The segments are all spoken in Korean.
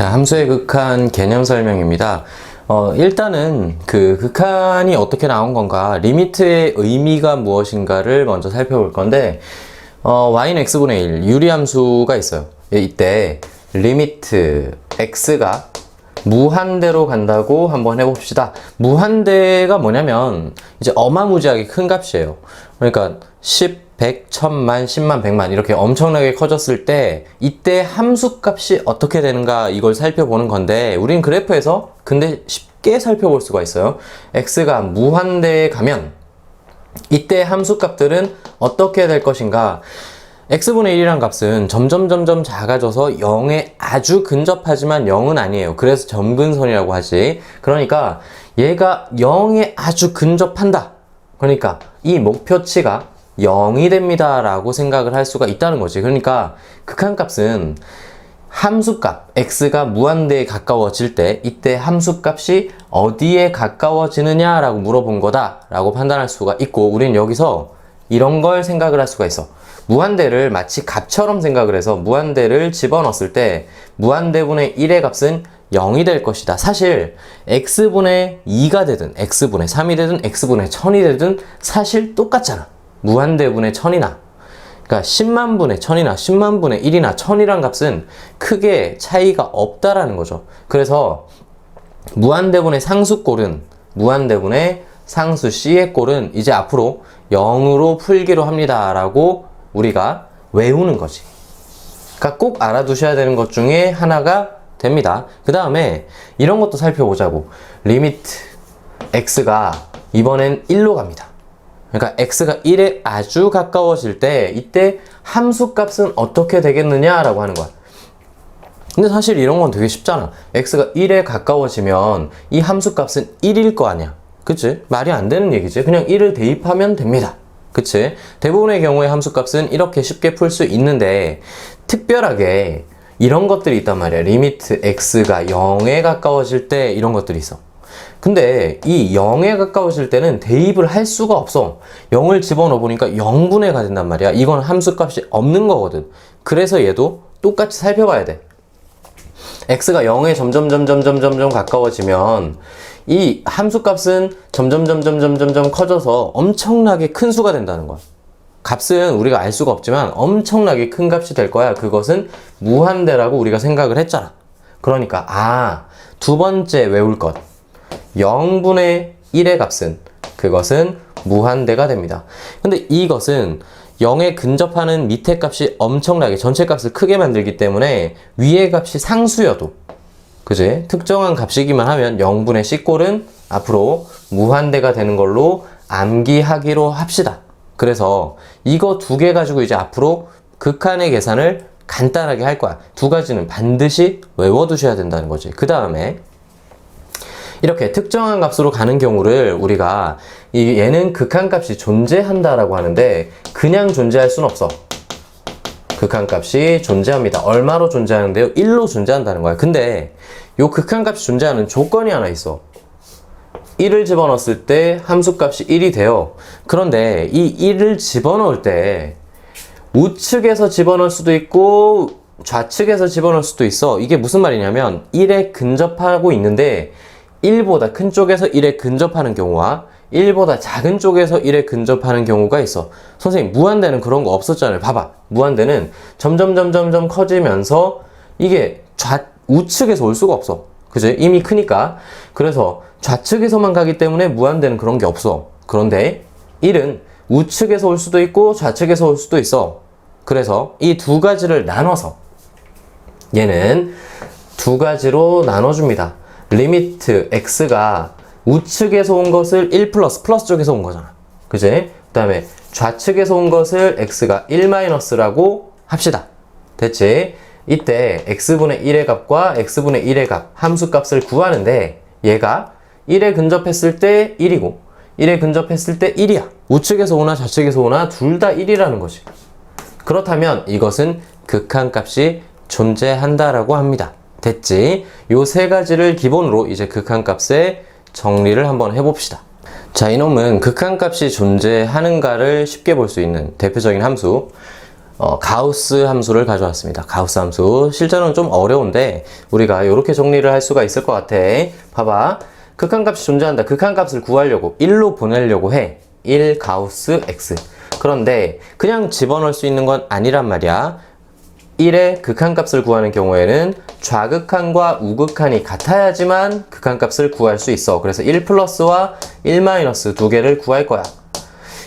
자, 함수의 극한 개념 설명입니다. 일단은 그 극한이 어떻게 나온 건가, 리미트의 의미가 무엇인가를 먼저 살펴볼 건데, y는 x분의 1, 유리함수가 있어요. 이때 리미트 x가 무한대로 간다고 한번 해봅시다. 무한대가 뭐냐면 이제 어마무지하게 큰 값이에요. 그러니까 10, 100, 1000만, 10만, 100만 이렇게 엄청나게 커졌을 때 이때 함수값이 어떻게 되는가 이걸 살펴보는 건데, 우린 그래프에서 근데 쉽게 살펴볼 수가 있어요. x가 무한대에 가면 이때 함수값들은 어떻게 될 것인가. x분의 1이란 값은 점점 작아져서 0에 아주 근접하지만 0은 아니에요. 그래서 점근선이라고 하지. 그러니까 얘가 0에 아주 근접한다. 그러니까 이 목표치가 0이 됩니다 라고 생각을 할 수가 있다는 거지. 그러니까 극한값은 함수값 x가 무한대에 가까워질 때 이때 함수값이 어디에 가까워지느냐 라고 물어본 거다 라고 판단할 수가 있고, 우린 여기서 이런 걸 생각을 할 수가 있어. 무한대를 마치 값처럼 생각을 해서 무한대를 집어넣었을 때 무한대분의 1의 값은 0이 될 것이다. 사실 x분의 2가 되든 x분의 3이 되든 x분의 1000이 되든 사실 똑같잖아. 무한대분의 1000이나 그러니까 10만분의 1000이나 10만분의 1이나 1000이란 값은 크게 차이가 없다라는 거죠. 그래서 무한대분의 상수꼴은, 무한대분의 상수 c의 꼴은 이제 앞으로 0으로 풀기로 합니다 라고 우리가 외우는 거지. 그러니까 꼭 알아두셔야 되는 것 중에 하나가 됩니다. 그 다음에 이런 것도 살펴보자고. 리미트 x가 이번엔 1로 갑니다. 그러니까 x가 1에 아주 가까워질 때 이때 함수값은 어떻게 되겠느냐 라고 하는 거야. 근데 사실 이런 건 되게 쉽잖아. x가 1에 가까워지면 이 함수값은 1일 거 아니야. 그치? 말이 안 되는 얘기지. 그냥 1을 대입하면 됩니다. 그치? 대부분의 경우에 함수값은 이렇게 쉽게 풀 수 있는데, 특별하게 이런 것들이 있단 말이야. 리미트 x가 0에 가까워질 때 이런 것들이 있어. 근데 이 0에 가까워질 때는 대입을 할 수가 없어. 0을 집어넣어 보니까 0분의가 된단 말이야. 이건 함수값이 없는 거거든. 그래서 얘도 똑같이 살펴봐야 돼. x가 0에 점점 가까워지면 이 함수값은 점점 커져서 엄청나게 큰 수가 된다는 거야. 값은 우리가 알 수가 없지만 엄청나게 큰 값이 될 거야. 그것은 무한대라고 우리가 생각을 했잖아. 그러니까 두 번째 외울 것, 0분의 1의 값은, 그것은 무한대가 됩니다. 근데 이것은 0에 근접하는 밑에 값이 엄청나게 전체 값을 크게 만들기 때문에 위의 값이 상수여도, 그지? 특정한 값이기만 하면 0분의 c꼴은 앞으로 무한대가 되는 걸로 암기하기로 합시다. 그래서 이거 두 개 가지고 이제 앞으로 극한의 계산을 간단하게 할 거야. 두 가지는 반드시 외워두셔야 된다는 거지. 그 다음에 이렇게 특정한 값으로 가는 경우를 우리가 얘는 극한값이 존재한다라고 하는데, 그냥 존재할 수는 없어. 극한값이 존재합니다. 얼마로 존재하는데요? 1로 존재한다는 거야. 근데 요 극한값이 존재하는 조건이 하나 있어. 1을 집어넣었을 때 함수값이 1이 돼요. 그런데 이 1을 집어넣을 때 우측에서 집어넣을 수도 있고 좌측에서 집어넣을 수도 있어. 이게 무슨 말이냐면 1에 근접하고 있는데 1보다 큰 쪽에서 1에 근접하는 경우와 1보다 작은 쪽에서 1에 근접하는 경우가 있어. 선생님, 무한대는 그런 거 없었잖아요. 봐봐. 무한대는 점점 커지면서 이게 우측에서 올 수가 없어. 그지? 이미 크니까. 그래서 좌측에서만 가기 때문에 무한대는 그런 게 없어. 그런데 1은 우측에서 올 수도 있고 좌측에서 올 수도 있어. 그래서 이 두 가지를 나눠서 얘는 두 가지로 나눠줍니다. 리미트 x가 우측에서 온 것을 1 플러스 쪽에서 온 거잖아. 그지? 그 다음에 좌측에서 온 것을 x가 1 마이너스라고 합시다. 됐지? 이때 x분의 1의 값과 x분의 1의 값, 함수값을 구하는데 얘가 1에 근접했을 때 1이고 1에 근접했을 때 1이야. 우측에서 오나 좌측에서 오나 둘 다 1이라는 거지. 그렇다면 이것은 극한값이 존재한다라고 합니다. 됐지? 요 세 가지를 기본으로 이제 극한값의 정리를 한번 해봅시다. 자, 이놈은 극한값이 존재하는가를 쉽게 볼 수 있는 대표적인 함수, 가우스 함수를 가져왔습니다. 가우스 함수. 실제로는 좀 어려운데 우리가 이렇게 정리를 할 수가 있을 것 같아. 봐봐. 극한값이 존재한다. 극한값을 구하려고 1로 보내려고 해. 1 가우스 x. 그런데 그냥 집어넣을 수 있는 건 아니란 말이야. 1의 극한값을 구하는 경우에는 좌극한과 우극한이 같아야지만 극한값을 구할 수 있어. 그래서 1 플러스와 1 마이너스 두 개를 구할 거야.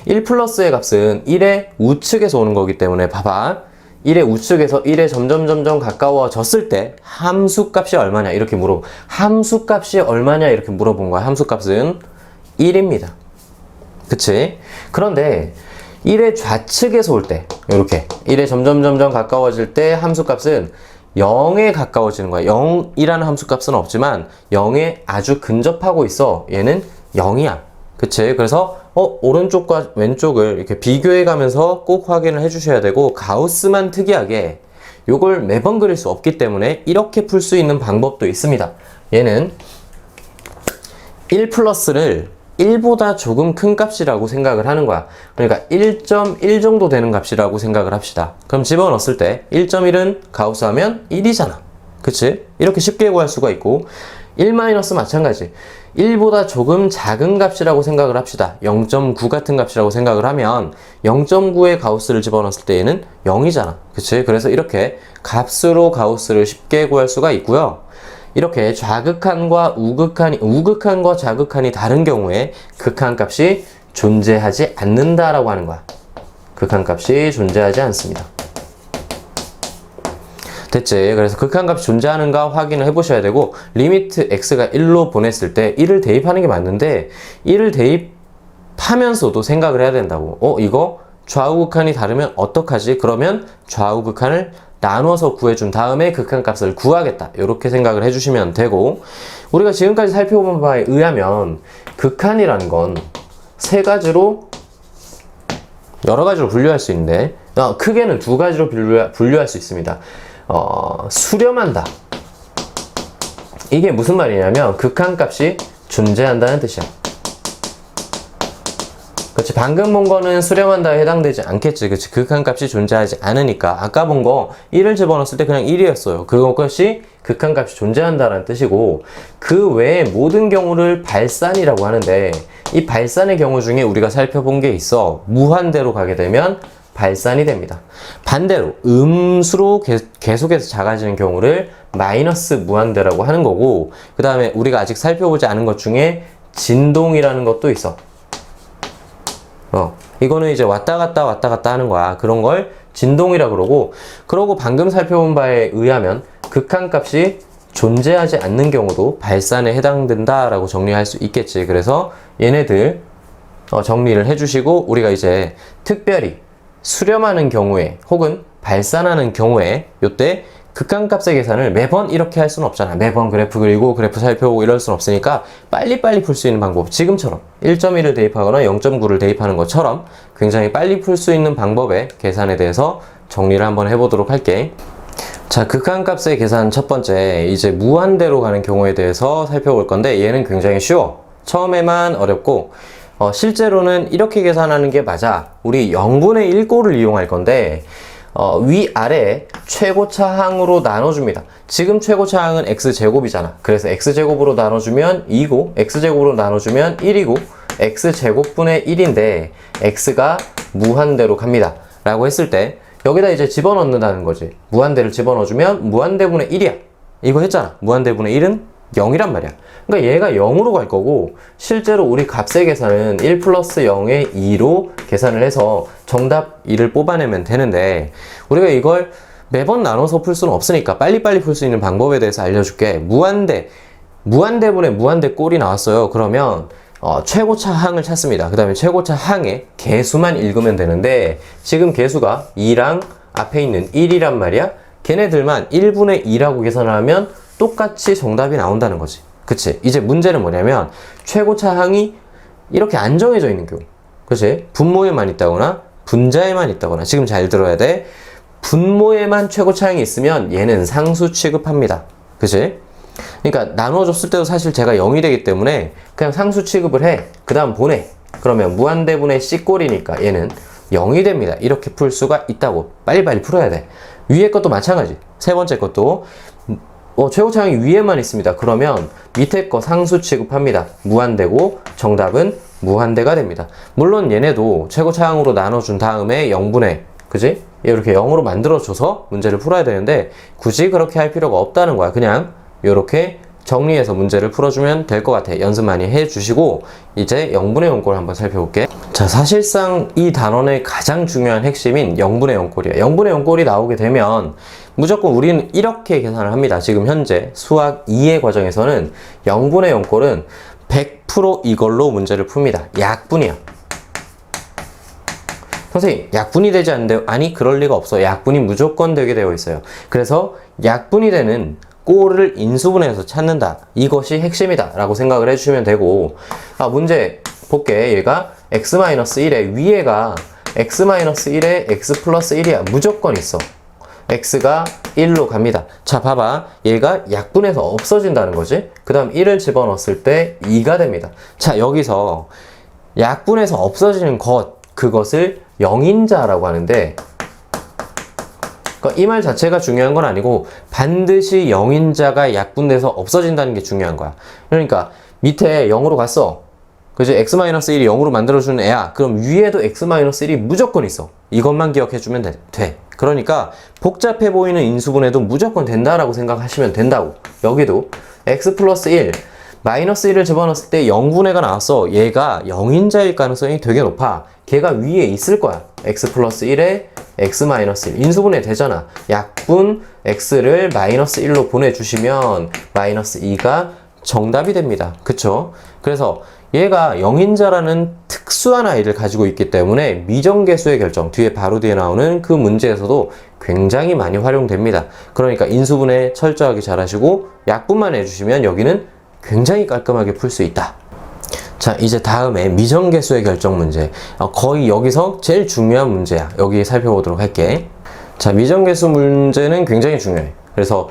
1 플러스의 값은 1의 우측에서 오는 거기 때문에 봐봐. 1의 우측에서 1에 점점 가까워졌을 때 함수값이 얼마냐 이렇게 함수값이 얼마냐 이렇게 물어본 거야. 함수값은 1입니다. 그치? 그런데 1의 좌측에서 올 때 이렇게 1에 점점 가까워질 때 함수값은 0에 가까워지는 거야. 0이라는 함수값은 없지만 0에 아주 근접하고 있어. 얘는 0이야. 그치? 그래서 오른쪽과 왼쪽을 이렇게 비교해 가면서 꼭 확인을 해 주셔야 되고, 가우스만 특이하게 요걸 매번 그릴 수 없기 때문에 이렇게 풀 수 있는 방법도 있습니다. 얘는 1 플러스를 1보다 조금 큰 값이라고 생각을 하는 거야. 그러니까 1.1 정도 되는 값이라고 생각을 합시다. 그럼 집어넣었을 때 1.1은 가우스 하면 1이잖아. 그치? 이렇게 쉽게 구할 수가 있고, 1 마이너스 마찬가지. 1보다 조금 작은 값이라고 생각을 합시다. 0.9 같은 값이라고 생각을 하면 0.9의 가우스를 집어넣었을 때 얘는 0이잖아. 그치? 그래서 이렇게 값으로 가우스를 쉽게 구할 수가 있고요. 이렇게 좌극한과 우극한과 좌극한이 다른 경우에 극한값이 존재하지 않는다라고 하는 거야. 극한값이 존재하지 않습니다. 됐지? 그래서 극한값이 존재하는가 확인을 해보셔야 되고, 리미트 x가 1로 보냈을 때 1을 대입하는 게 맞는데 1을 대입하면서도 생각을 해야 된다고. 이거 좌우극한이 다르면 어떡하지? 그러면 좌우극한을 나눠서 구해준 다음에 극한값을 구하겠다. 이렇게 생각을 해주시면 되고, 우리가 지금까지 살펴본 바에 의하면 극한이라는 건 여러 가지로 분류할 수 있는데, 크게는 두 가지로 분류할 수 있습니다. 수렴한다. 이게 무슨 말이냐면 극한값이 존재한다는 뜻이야. 그렇지. 방금 본 거는 수렴한다에 해당되지 않겠지. 그렇지. 극한값이 존재하지 않으니까. 아까 본 거 1을 집어넣었을 때 그냥 1이었어요. 그것이 극한값이 존재한다라는 뜻이고, 그 외의 모든 경우를 발산이라고 하는데, 이 발산의 경우 중에 우리가 살펴본 게 있어. 무한대로 가게 되면 발산이 됩니다. 반대로 음수로 계속해서 작아지는 경우를 마이너스 무한대라고 하는 거고, 그 다음에 우리가 아직 살펴보지 않은 것 중에 진동이라는 것도 있어. 이거는 이제 왔다 갔다 하는 거야. 그런 걸 진동이라고 그러고 방금 살펴본 바에 의하면 극한값이 존재하지 않는 경우도 발산에 해당된다라고 정리할 수 있겠지. 그래서 얘네들 정리를 해주시고, 우리가 이제 특별히 수렴하는 경우에 혹은 발산하는 경우에 요때 극한값의 계산을 매번 이렇게 할 수는 없잖아. 매번 그래프 그리고 그래프 살펴보고 이럴 수는 없으니까 빨리빨리 풀 수 있는 방법, 지금처럼 1.1을 대입하거나 0.9를 대입하는 것처럼 굉장히 빨리 풀 수 있는 방법의 계산에 대해서 정리를 한번 해보도록 할게. 자, 극한값의 계산 첫 번째, 이제 무한대로 가는 경우에 대해서 살펴볼 건데, 얘는 굉장히 쉬워. 처음에만 어렵고, 실제로는 이렇게 계산하는 게 맞아. 우리 0분의 1꼴을 이용할 건데, 위아래 최고차항으로 나눠줍니다. 지금 최고차항은 x제곱이잖아. 그래서 x제곱으로 나눠주면 2고, x제곱으로 나눠주면 1이고, x제곱분의 1인데 x가 무한대로 갑니다 라고 했을 때 여기다 이제 집어넣는다는 거지. 무한대를 집어넣어주면 무한대분의 1이야. 이거 했잖아. 무한대분의 1은 0이란 말이야. 그러니까 얘가 0으로 갈 거고, 실제로 우리 값의 계산은 1 플러스 0의 2로 계산을 해서 정답 2를 뽑아내면 되는데, 우리가 이걸 매번 나눠서 풀 수는 없으니까 빨리빨리 풀 수 있는 방법에 대해서 알려줄게. 무한대분의 무한대 꼴이 나왔어요. 그러면 최고차 항을 찾습니다. 그 다음에 최고차 항의 개수만 읽으면 되는데, 지금 개수가 2랑 앞에 있는 1이란 말이야. 걔네들만 1분의 2라고 계산을 하면 똑같이 정답이 나온다는 거지. 그치? 이제 문제는 뭐냐면 최고차 항이 이렇게 안 정해져 있는 경우, 그치? 분모에만 있다거나 분자에만 있다거나. 지금 잘 들어야 돼. 분모에만 최고차 항이 있으면 얘는 상수 취급합니다. 그치? 그러니까 나눠줬을 때도 사실 제가 0이 되기 때문에 그냥 상수 취급을 해. 그 다음 보내. 그러면 무한대분의 C꼴이니까 얘는 0이 됩니다. 이렇게 풀 수가 있다고. 빨리빨리 풀어야 돼. 위에 것도 마찬가지. 세 번째 것도 최고차항이 위에만 있습니다. 그러면 밑에 거 상수 취급합니다. 무한대고 정답은 무한대가 됩니다. 물론 얘네도 최고차항으로 나눠준 다음에 0분의 그지? 이렇게 0으로 만들어줘서 문제를 풀어야 되는데 굳이 그렇게 할 필요가 없다는 거야. 그냥 이렇게 정리해서 문제를 풀어주면 될 것 같아. 연습 많이 해주시고 이제 0분의 0꼴 한번 살펴볼게. 자, 사실상 이 단원의 가장 중요한 핵심인 0분의 0꼴이야. 0분의 0꼴이 나오게 되면 무조건 우리는 이렇게 계산을 합니다. 지금 현재 수학 2의 과정에서는 0분의 0꼴은 100% 이걸로 문제를 풉니다. 약분이야. 선생님, 약분이 되지 않는데요? 아니, 그럴 리가 없어. 약분이 무조건 되게 되어 있어요. 그래서 약분이 되는 꼴을 인수분해해서 찾는다. 이것이 핵심이다 라고 생각을 해주시면 되고, 문제 볼게. 얘가 x-1에 위에가 x-1에 x 플러스 1이야. 무조건 있어. x가 1로 갑니다. 자, 봐봐. 얘가 약분해서 없어진다는 거지. 그 다음 1을 집어넣었을 때 2가 됩니다. 자, 여기서 약분해서 없어지는 그것을 영인자라고 하는데, 이 말 자체가 중요한 건 아니고 반드시 영인자가 약분돼서 없어진다는 게 중요한 거야. 그러니까 밑에 0으로 갔어. 그지? x-1이 0으로 만들어주는 애야. 그럼 위에도 x-1이 무조건 있어. 이것만 기억해주면 돼. 그러니까 복잡해 보이는 인수분해도 무조건 된다라고 생각하시면 된다고. 여기도 x 플러스 1 마이너스 1을 집어넣었을 때 0분해가 나왔어. 얘가 영인자일 가능성이 되게 높아. 걔가 위에 있을 거야. x 플러스 1에 x 마이너스 1 인수분해 되잖아. 약분 x를 마이너스 1로 보내주시면 마이너스 2가 정답이 됩니다. 그쵸? 그래서 얘가 영인자라는 특수한 아이를 가지고 있기 때문에 미정계수의 결정, 바로 뒤에 나오는 그 문제에서도 굉장히 많이 활용됩니다. 그러니까 인수분해 철저하게 잘 하시고 약분만 해주시면 여기는 굉장히 깔끔하게 풀 수 있다. 자, 이제 다음에 미정계수의 결정 문제. 거의 여기서 제일 중요한 문제야. 여기 살펴보도록 할게. 자, 미정계수 문제는 굉장히 중요해. 그래서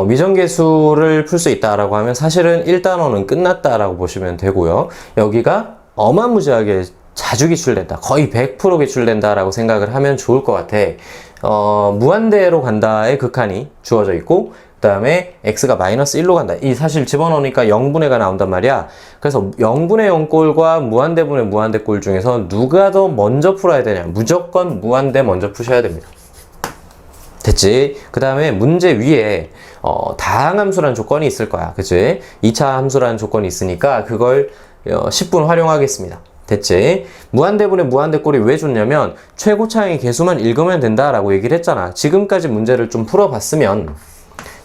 미정계수를 풀 수 있다라고 하면 사실은 1단원은 끝났다라고 보시면 되고요. 여기가 어마무지하게 자주 기출된다. 거의 100% 기출된다라고 생각을 하면 좋을 것 같아. 무한대로 간다의 극한이 주어져 있고, 그 다음에 x가 마이너스 1로 간다. 이 사실 집어넣으니까 0분해가 나온단 말이야. 그래서 0분의 0꼴과 무한대분의 무한대꼴 중에서 누가 더 먼저 풀어야 되냐. 무조건 무한대 먼저 푸셔야 됩니다. 됐지? 그 다음에 문제 위에 다항함수라는 조건이 있을 거야. 그치? 2차 함수라는 조건이 있으니까 그걸 10분 활용하겠습니다. 됐지? 무한대분의 무한대꼴이 왜 좋냐면 최고차항의 개수만 읽으면 된다라고 얘기를 했잖아. 지금까지 문제를 좀 풀어봤으면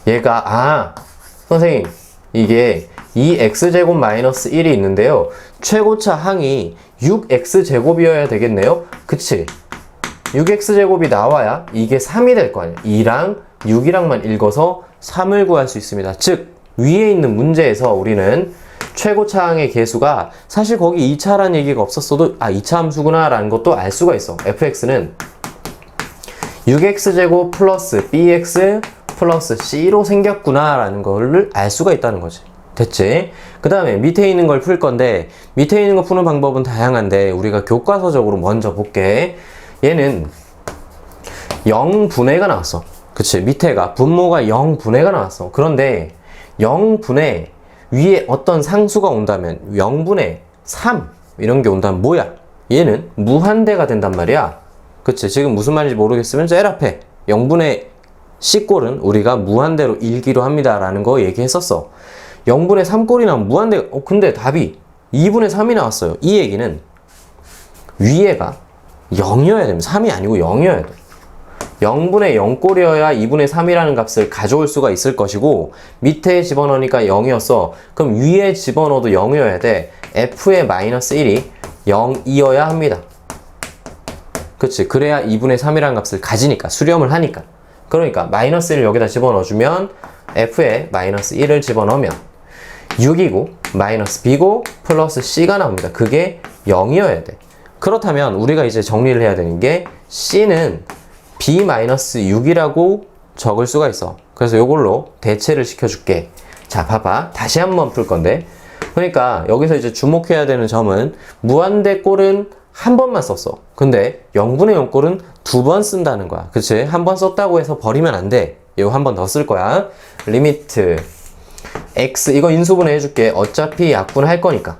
얘가 선생님 이게 2x제곱 마이너스 1이 있는데요. 최고차 항이 6x제곱이어야 되겠네요. 그치? 6x제곱이 나와야 이게 3이 될 거 아니야. 2랑 6이랑만 읽어서 3을 구할 수 있습니다. 즉 위에 있는 문제에서 우리는 최고차항의 개수가 사실 거기 2차라는 얘기가 없었어도 2차 함수구나 라는 것도 알 수가 있어. fx는 6x제곱 플러스 bx 플러스 c로 생겼구나 라는 거를 알 수가 있다는 거지. 됐지? 그 다음에 밑에 있는 걸 풀 건데 밑에 있는 거 푸는 방법은 다양한데 우리가 교과서적으로 먼저 볼게. 얘는 0분해가 나왔어. 그치? 밑에가 분모가 0분해가 나왔어. 그런데 0분해 위에 어떤 상수가 온다면 0분의 3 이런 게 온다면 뭐야? 얘는 무한대가 된단 말이야. 그치? 지금 무슨 말인지 모르겠으면 제일 앞에 0분의 C꼴은 우리가 무한대로 읽기로 합니다 라는 거 얘기했었어. 0분의 3꼴이 나오면 무한대. 근데 답이 2분의 3이 나왔어요. 이 얘기는 위에가 0이어야 됩니다. 3이 아니고 0이어야 돼. 0분의 0꼴이어야 2분의 3이라는 값을 가져올 수가 있을 것이고 밑에 집어넣으니까 0이었어. 그럼 위에 집어넣어도 0이어야 돼. f의 마이너스 1이 0이어야 합니다. 그치? 그래야 2분의 3이라는 값을 가지니까, 수렴을 하니까. 그러니까 마이너스 1을 여기다 집어넣어주면 f에 마이너스 1을 집어넣으면 6이고 마이너스 b고 플러스 c가 나옵니다. 그게 0이어야 돼. 그렇다면 우리가 이제 정리를 해야 되는 게 c는 b-6이라고 적을 수가 있어. 그래서 이걸로 대체를 시켜줄게. 자, 봐봐. 다시 한번 풀 건데. 그러니까 여기서 이제 주목해야 되는 점은 무한대 꼴은 한 번만 썼어. 근데 0분의 0꼴은 두 번 쓴다는 거야. 그치? 한 번 썼다고 해서 버리면 안 돼. 이거 한 번 더 쓸 거야. 리미트 x, 이거 인수분해 해줄게. 어차피 약분할 거니까.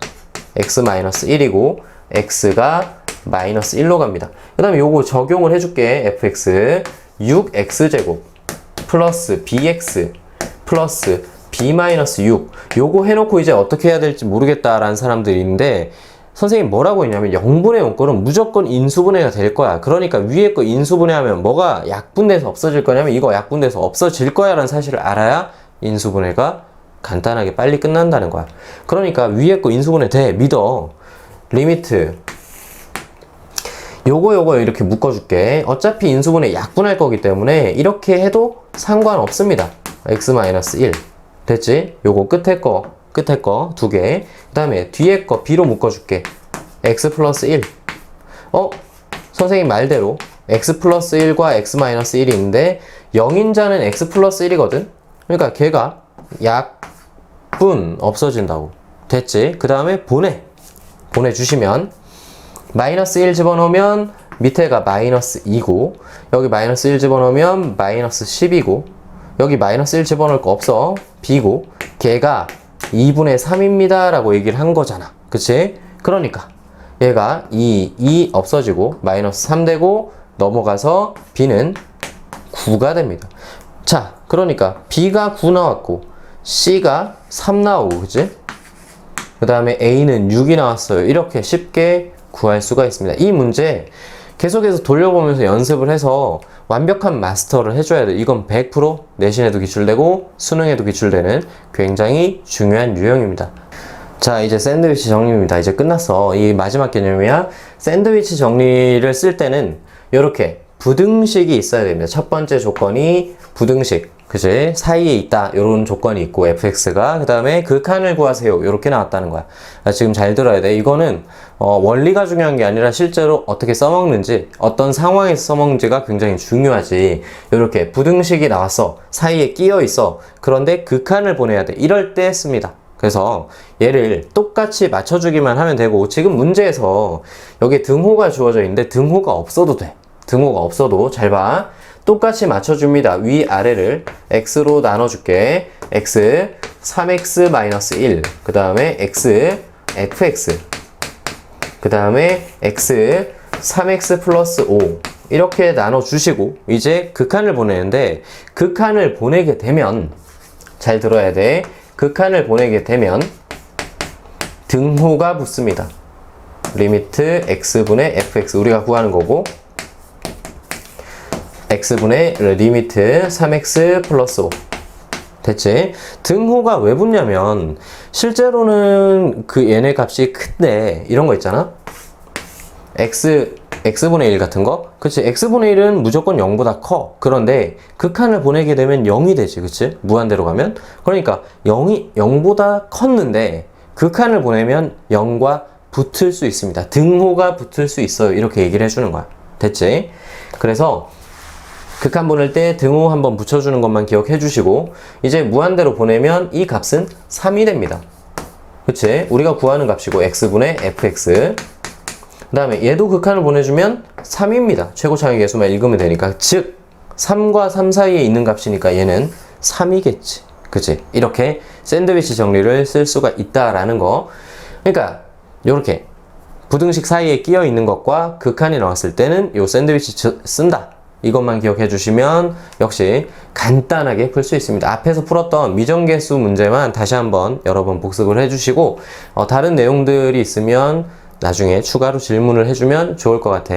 x-1이고 x가 마이너스 1로 갑니다. 그 다음에 요거 적용을 해줄게. fx 6x제곱 플러스 bx 플러스 b-6 요거 해놓고 이제 어떻게 해야 될지 모르겠다라는 사람들이 있는데, 선생님 뭐라고 했냐면 0분의 0꼴은 무조건 인수분해가 될 거야. 그러니까 위에 거 인수분해하면 뭐가 약분돼서 없어질 거냐면 이거 약분돼서 없어질 거야 라는 사실을 알아야 인수분해가 간단하게 빨리 끝난다는 거야. 그러니까 위에 거 인수분해 돼. 믿어. 리미트 요거 이렇게 묶어줄게. 어차피 인수분해 약분할 거기 때문에 이렇게 해도 상관없습니다. x-1 됐지? 요거 끝에 거 두 개. 그 다음에 뒤에 거 b로 묶어줄게. x 플러스 1. 선생님 말대로 x 플러스 1과 x-1이 있는데 0인자는 x 플러스 1이거든? 그러니까 걔가 약분 없어진다고. 됐지? 그 다음에 보내주시면 마이너스 1 집어넣으면 밑에가 마이너스 2고, 여기 마이너스 1 집어넣으면 마이너스 10이고, 여기 마이너스 1 집어넣을 거 없어. b고, 걔가 2분의 3입니다 라고 얘기를 한 거잖아. 그치? 그러니까 얘가 2 없어지고 마이너스 3 되고 넘어가서 b는 9가 됩니다. 자, 그러니까 b가 9 나왔고 c가 3 나오고, 그치? 그 다음에 a는 6이 나왔어요. 이렇게 쉽게 구할 수가 있습니다. 이 문제 계속해서 돌려보면서 연습을 해서 완벽한 마스터를 해줘야 돼. 이건 100% 내신에도 기출되고 수능에도 기출되는 굉장히 중요한 유형입니다. 자, 이제 샌드위치 정리입니다. 이제 끝났어. 이 마지막 개념이야. 샌드위치 정리를 쓸 때는 이렇게 부등식이 있어야 됩니다. 첫 번째 조건이 부등식, 그치? 사이에 있다, 요런 조건이 있고 fx가, 그 다음에 극한을 구하세요, 요렇게 나왔다는 거야. 지금 잘 들어야 돼. 이거는 원리가 중요한 게 아니라 실제로 어떻게 써먹는지, 어떤 상황에서 써먹는지가 굉장히 중요하지. 요렇게 부등식이 나왔어, 사이에 끼어 있어, 그런데 극한을 보내야 돼, 이럴 때 씁니다. 그래서 얘를 똑같이 맞춰주기만 하면 되고, 지금 문제에서 여기 등호가 주어져 있는데 등호가 없어도 돼. 등호가 없어도 잘 봐. 똑같이 맞춰줍니다. 위아래를 x로 나눠줄게. x 3x-1, 그 다음에 x fx, 그 다음에 x 3x 플러스 5 이렇게 나눠주시고 이제 극한을 보내는데, 극한을 보내게 되면 잘 들어야 돼. 극한을 보내게 되면 등호가 붙습니다. 리미트 x분의 fx 우리가 구하는 거고, x분의 리미트 3x 플러스 5 됐지? 등호가 왜 붙냐면 실제로는 그 얘네 값이 큰데 이런 거 있잖아? x분의 1 같은 거? 그치? x분의 1은 무조건 0보다 커. 그런데 극한을 보내게 되면 0이 되지. 그치? 무한대로 가면? 그러니까 0보다 컸는데 극한을 보내면 0과 붙을 수 있습니다. 등호가 붙을 수 있어요. 이렇게 얘기를 해주는 거야. 됐지? 그래서 극한 보낼 때 등호 한번 붙여주는 것만 기억해 주시고, 이제 무한대로 보내면 이 값은 3이 됩니다. 그치? 우리가 구하는 값이고 x분의 fx, 그 다음에 얘도 극한을 보내주면 3입니다. 최고차의 계수만 읽으면 되니까. 즉 3과 3 사이에 있는 값이니까 얘는 3이겠지. 그치? 이렇게 샌드위치 정리를 쓸 수가 있다라는 거. 그러니까 요렇게 부등식 사이에 끼어 있는 것과 극한이 나왔을 때는 요 샌드위치 쓴다. 이것만 기억해 주시면 역시 간단하게 풀 수 있습니다. 앞에서 풀었던 미정계수 문제만 다시 한번 여러 번 복습을 해주시고, 다른 내용들이 있으면 나중에 추가로 질문을 해주면 좋을 것 같아.